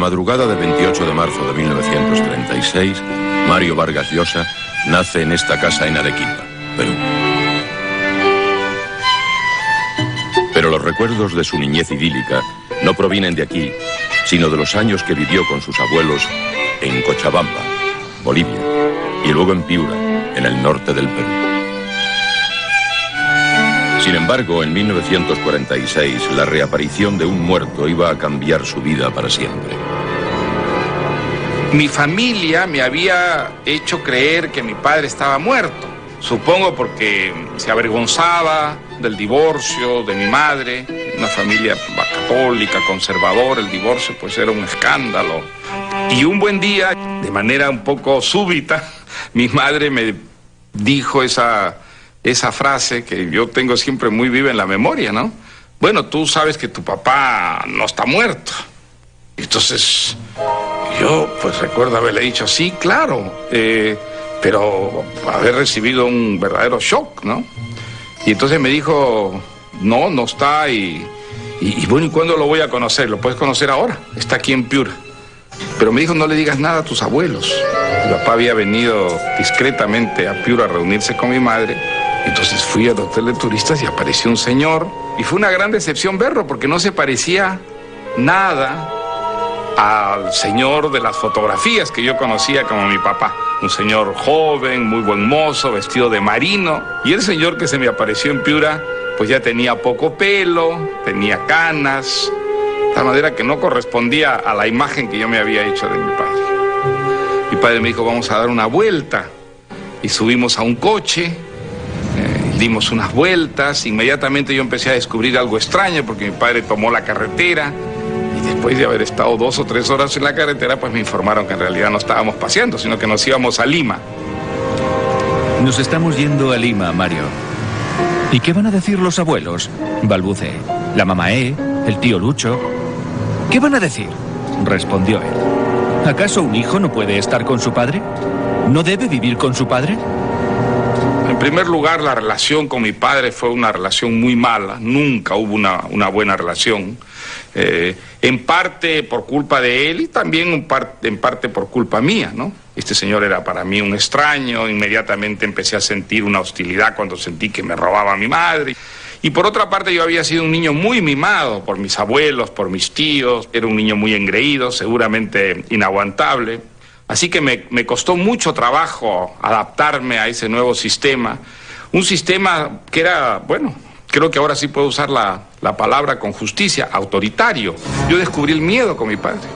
madrugada del 28 de marzo de 1936, Mario Vargas Llosa nace en esta casa en Arequipa, Perú. Pero los recuerdos de su niñez idílica no provienen de aquí, sino de los años que vivió con sus abuelos en Cochabamba, Bolivia, y luego en Piura, en el norte del Perú. Sin embargo, en 1946, la reaparición de un muerto iba a cambiar su vida para siempre. Mi familia me había hecho creer que mi padre estaba muerto. Supongo porque se avergonzaba del divorcio de mi madre, una familia católica, conservadora. El divorcio pues era un escándalo. Y un buen día, de manera un poco súbita, mi madre me dijo esa frase que yo tengo siempre muy viva en la memoria, ¿no? Bueno, tú sabes que tu papá no está muerto. Entonces, yo pues recuerdo haberle dicho, sí, claro, pero haber recibido un verdadero shock, ¿no? Y entonces me dijo, no está, y bueno, ¿y cuándo lo voy a conocer? Lo puedes conocer ahora, está aquí en Piura. Pero me dijo, no le digas nada a tus abuelos. Mi papá había venido discretamente a Piura a reunirse con mi madre. Entonces fui al hotel de turistas y apareció un señor. Y fue una gran decepción verlo, porque no se parecía nada al señor de las fotografías que yo conocía como mi papá. Un señor joven, muy buen mozo, vestido de marino. Y el señor que se me apareció en Piura, pues ya tenía poco pelo, tenía canas, de tal manera que no correspondía a la imagen que yo me había hecho de mi padre. Mi padre me dijo, vamos a dar una vuelta. Y subimos a un coche, dimos unas vueltas. Inmediatamente yo empecé a descubrir algo extraño, porque mi padre tomó la carretera. Y después de haber estado 2 o 3 horas en la carretera, pues me informaron que en realidad no estábamos paseando, sino que nos íbamos a Lima. Nos estamos yendo a Lima, Mario. ¿Y qué van a decir los abuelos? Balbuceé. La mamaé, el tío Lucho. ¿Qué van a decir? Respondió él. ¿Acaso un hijo no puede estar con su padre? ¿No debe vivir con su padre? En primer lugar, la relación con mi padre fue una relación muy mala. Nunca hubo una buena relación. En parte por culpa de él y también en parte por culpa mía, ¿no? Este señor era para mí un extraño. Inmediatamente empecé a sentir una hostilidad cuando sentí que me robaba a mi madre. Y por otra parte, yo había sido un niño muy mimado por mis abuelos, por mis tíos. Era un niño muy engreído, seguramente inaguantable. Así que me costó mucho trabajo adaptarme a ese nuevo sistema. Un sistema que era, bueno, creo que ahora sí puedo usar la palabra con justicia, autoritario. Yo descubrí el miedo con mi padre.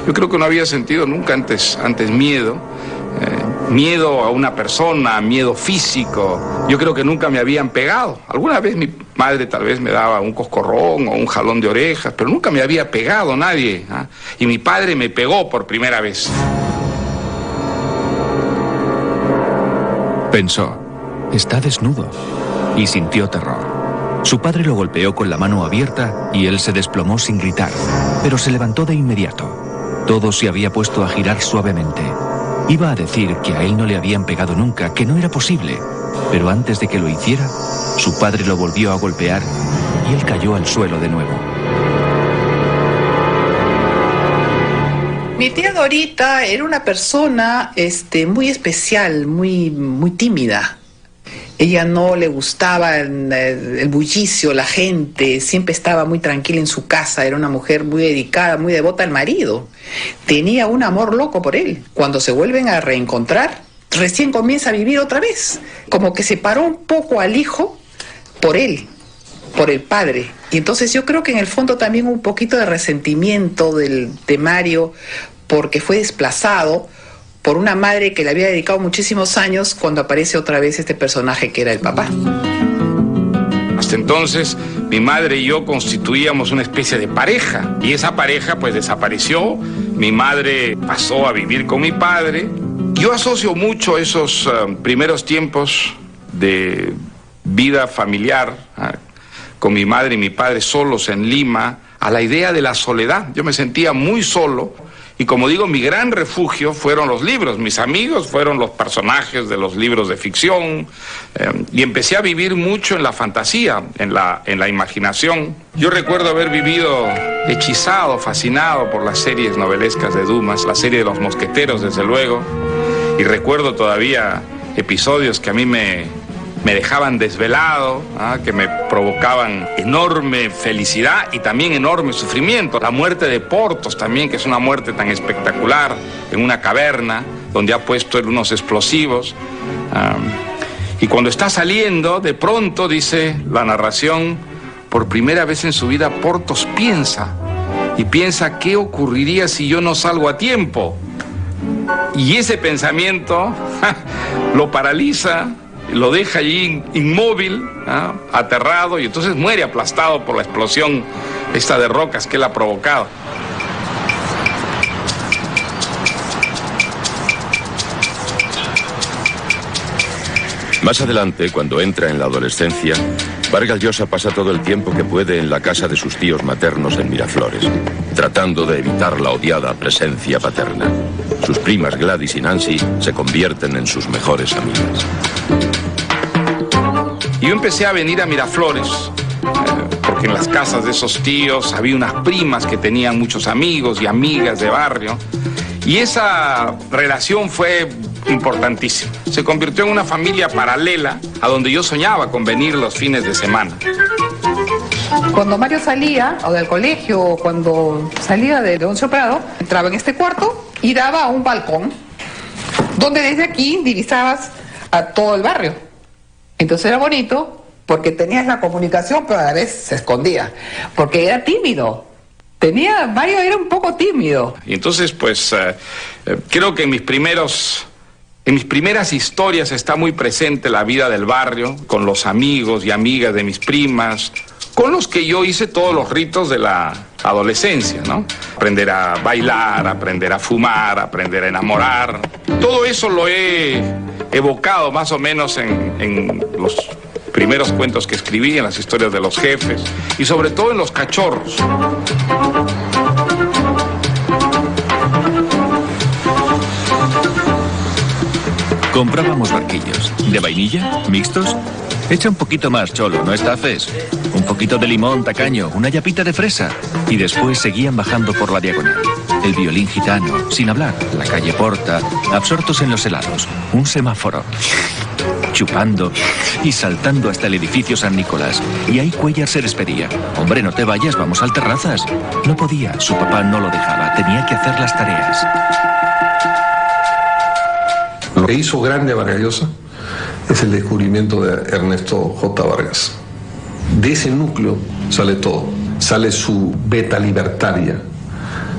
Yo creo que no había sentido nunca antes miedo. Miedo a una persona, miedo físico. Yo creo que nunca me habían pegado. Alguna vez mi madre tal vez me daba un coscorrón o un jalón de orejas, pero nunca me había pegado nadie, ¿eh? Y mi padre me pegó por primera vez. Pensó, está desnudo, y sintió terror. Su padre lo golpeó con la mano abierta y él se desplomó sin gritar, pero se levantó de inmediato. Todo se había puesto a girar suavemente. Iba a decir que a él no le habían pegado nunca, que no era posible, pero antes de que lo hiciera, su padre lo volvió a golpear y él cayó al suelo de nuevo. Mi tía Dorita era una persona muy especial, muy tímida. Ella no le gustaba el bullicio, la gente, siempre estaba muy tranquila en su casa, era una mujer muy dedicada, muy devota al marido. Tenía un amor loco por él. Cuando se vuelven a reencontrar, recién comienza a vivir otra vez. Como que separó un poco al hijo por él, por el padre. Y entonces yo creo que en el fondo también un poquito de resentimiento de Mario, porque fue desplazado por una madre que le había dedicado muchísimos años cuando aparece otra vez este personaje que era el papá. Hasta entonces, mi madre y yo constituíamos una especie de pareja, y esa pareja pues desapareció. Mi madre pasó a vivir con mi padre. Yo asocio mucho esos primeros tiempos de vida familiar con mi madre y mi padre solos en Lima a la idea de la soledad. Yo me sentía muy solo. Y como digo, mi gran refugio fueron los libros. Mis amigos fueron los personajes de los libros de ficción. Y empecé a vivir mucho en la fantasía, en la imaginación. Yo recuerdo haber vivido hechizado, fascinado por las series novelescas de Dumas, la serie de los mosqueteros, desde luego. Y recuerdo todavía episodios que a mí me dejaban desvelado, que me provocaban enorme felicidad y también enorme sufrimiento. La muerte de Porthos también, que es una muerte tan espectacular, en una caverna donde ha puesto él unos explosivos. Y cuando está saliendo, de pronto, dice la narración, por primera vez en su vida Porthos piensa qué ocurriría si yo no salgo a tiempo. Y ese pensamiento lo paraliza, lo deja allí inmóvil, aterrado, y entonces muere aplastado por la explosión esta de rocas que él ha provocado. Más adelante, cuando entra en la adolescencia, Vargas Llosa pasa todo el tiempo que puede en la casa de sus tíos maternos en Miraflores, tratando de evitar la odiada presencia paterna. Sus primas Gladys y Nancy se convierten en sus mejores amigas. Yo empecé a venir a Miraflores, porque en las casas de esos tíos había unas primas que tenían muchos amigos y amigas de barrio, y esa relación fue importantísima. Se convirtió en una familia paralela a donde yo soñaba con venir los fines de semana. Cuando Mario salía, o del colegio, o cuando salía de Leoncio Prado, entraba en este cuarto y daba a un balcón, donde desde aquí divisabas a todo el barrio. Entonces era bonito, porque tenías la comunicación, pero a la vez se escondía, porque era tímido. Mario era un poco tímido. Y entonces, pues, creo que en mis primeras historias está muy presente la vida del barrio, con los amigos y amigas de mis primas, con los que yo hice todos los ritos de la adolescencia, ¿no? Aprender a bailar, aprender a fumar, aprender a enamorar. Todo eso lo he evocado más o menos en los primeros cuentos que escribí, en las historias de los jefes y sobre todo en Los Cachorros. Comprábamos barquillos. ¿De vainilla? ¿Mixtos? Echa un poquito más, cholo, no estafes. Un poquito de limón, tacaño, una yapita de fresa. Y después seguían bajando por la diagonal. El violín gitano, sin hablar, la calle Porta, absortos en los helados, un semáforo. Chupando y saltando hasta el edificio San Nicolás. Y ahí Cuéllar se despedía. Hombre, no te vayas, vamos al Terrazas. No podía, su papá no lo dejaba, tenía que hacer las tareas. Lo que hizo grande a Vargas Llosa es el descubrimiento de Ernesto J. Vargas. De ese núcleo sale todo. Sale su beta libertaria,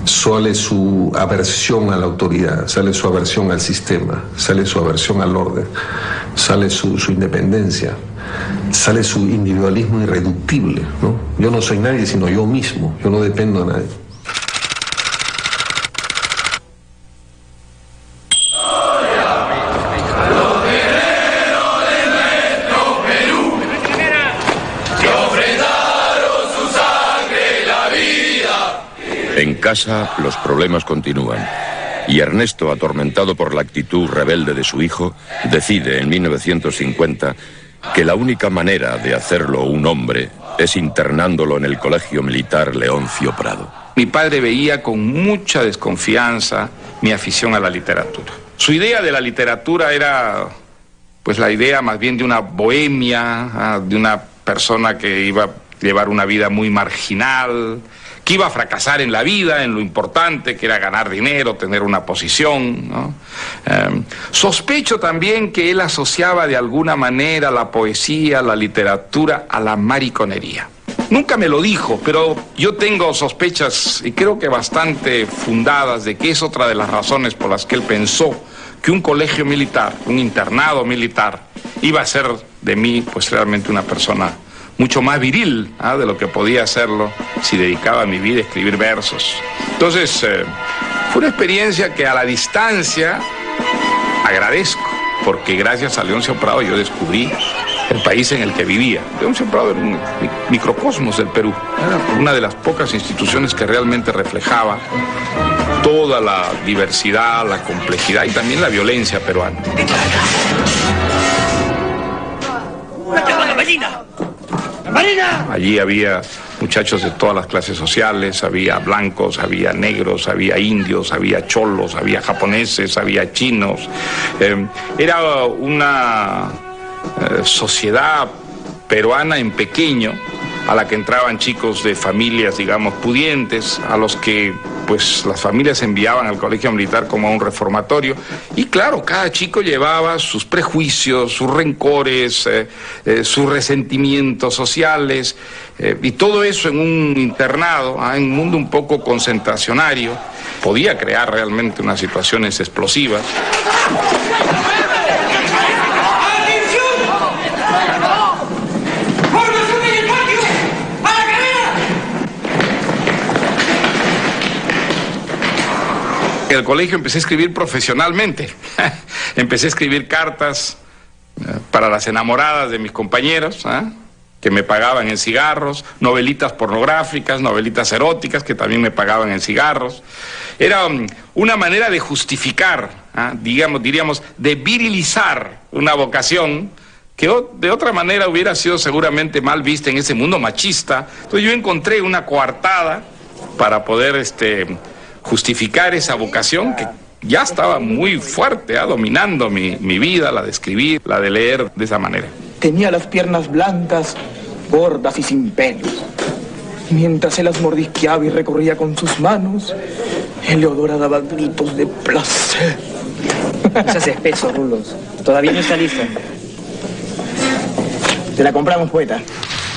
sale su aversión a la autoridad, sale su aversión al sistema, sale su aversión al orden, sale su independencia, sale su individualismo irreductible, ¿no? Yo no soy nadie sino yo mismo, yo no dependo de nadie. En casa, los problemas continúan. Y Ernesto, atormentado por la actitud rebelde de su hijo, decide en 1950 que la única manera de hacerlo un hombre es internándolo en el Colegio Militar Leoncio Prado. Mi padre veía con mucha desconfianza mi afición a la literatura. Su idea de la literatura era, pues, la idea más bien de una bohemia, de una persona que iba a llevar una vida muy marginal, que iba a fracasar en la vida, en lo importante, que era ganar dinero, tener una posición, ¿no? Sospecho también que él asociaba de alguna manera la poesía, la literatura, a la mariconería. Nunca me lo dijo, pero yo tengo sospechas, y creo que bastante fundadas, de que es otra de las razones por las que él pensó que un colegio militar, un internado militar, iba a ser de mí, pues, realmente una persona mucho más viril, de lo que podía hacerlo si dedicaba mi vida a escribir versos. Entonces, fue una experiencia que a la distancia agradezco, porque gracias a Leoncio Prado yo descubrí el país en el que vivía. Leoncio Prado era un microcosmos del Perú. Era una de las pocas instituciones que realmente reflejaba toda la diversidad, la complejidad y también la violencia peruana. Allí había muchachos de todas las clases sociales, había blancos, había negros, había indios, había cholos, había japoneses, había chinos. Era una sociedad peruana en pequeño, a la que entraban chicos de familias, digamos, pudientes, a los que pues las familias enviaban al colegio militar como a un reformatorio. Y claro, cada chico llevaba sus prejuicios, sus rencores, sus resentimientos sociales, y todo eso en un internado, en un mundo un poco concentracionario, podía crear realmente unas situaciones explosivas. En el colegio empecé a escribir profesionalmente. Empecé a escribir cartas para las enamoradas de mis compañeros, que me pagaban en cigarros, novelitas pornográficas, novelitas eróticas que también me pagaban en cigarros. Era una manera de justificar, diríamos, de virilizar una vocación que de otra manera hubiera sido seguramente mal vista en ese mundo machista. Entonces yo encontré una coartada para poder justificar esa vocación que ya estaba muy fuerte, dominando mi vida, la de escribir, la de leer de esa manera. Tenía las piernas blancas, gordas y sin pelos. Mientras él las mordisqueaba y recorría con sus manos, Eleodora daba gritos de placer. No seas espeso, Rulos. Todavía no está lista. Te la compramos, poeta.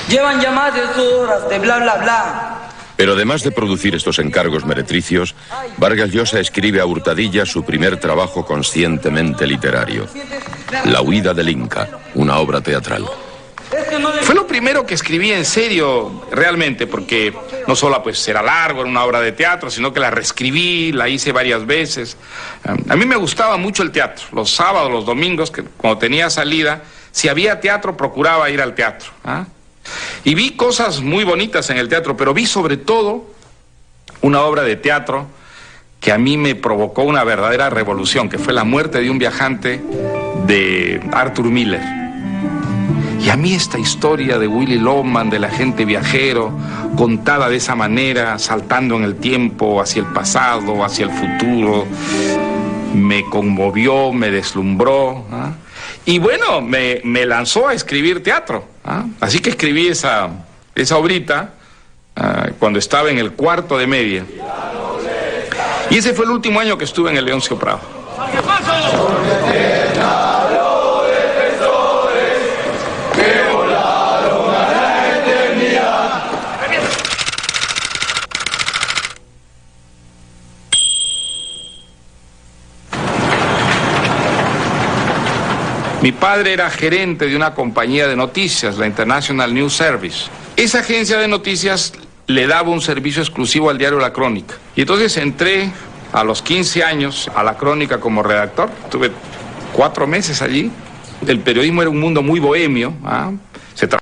Llevan ya más de 2 horas de bla, bla, bla. Pero además de producir estos encargos meretricios, Vargas Llosa escribe a hurtadillas su primer trabajo conscientemente literario, La huida del Inca, una obra teatral. Fue lo primero que escribí en serio, realmente, porque no solo pues era largo, era una obra de teatro, sino que la reescribí, la hice varias veces. A mí me gustaba mucho el teatro. Los sábados, los domingos, que cuando tenía salida, si había teatro, procuraba ir al teatro. Y vi cosas muy bonitas en el teatro, pero vi sobre todo una obra de teatro que a mí me provocó una verdadera revolución, que fue La muerte de un viajante de Arthur Miller. Y a mí esta historia de Willy Loman, del agente viajero, contada de esa manera, saltando en el tiempo, hacia el pasado, hacia el futuro, me conmovió, me deslumbró, y bueno, me lanzó a escribir teatro. Así que escribí esa obrita cuando estaba en el cuarto de media. Y ese fue el último año que estuve en el Leoncio Prado. Mi padre era gerente de una compañía de noticias, la International News Service. Esa agencia de noticias le daba un servicio exclusivo al diario La Crónica. Y entonces entré a los 15 años a La Crónica como redactor. Estuve 4 meses allí. El periodismo era un mundo muy bohemio,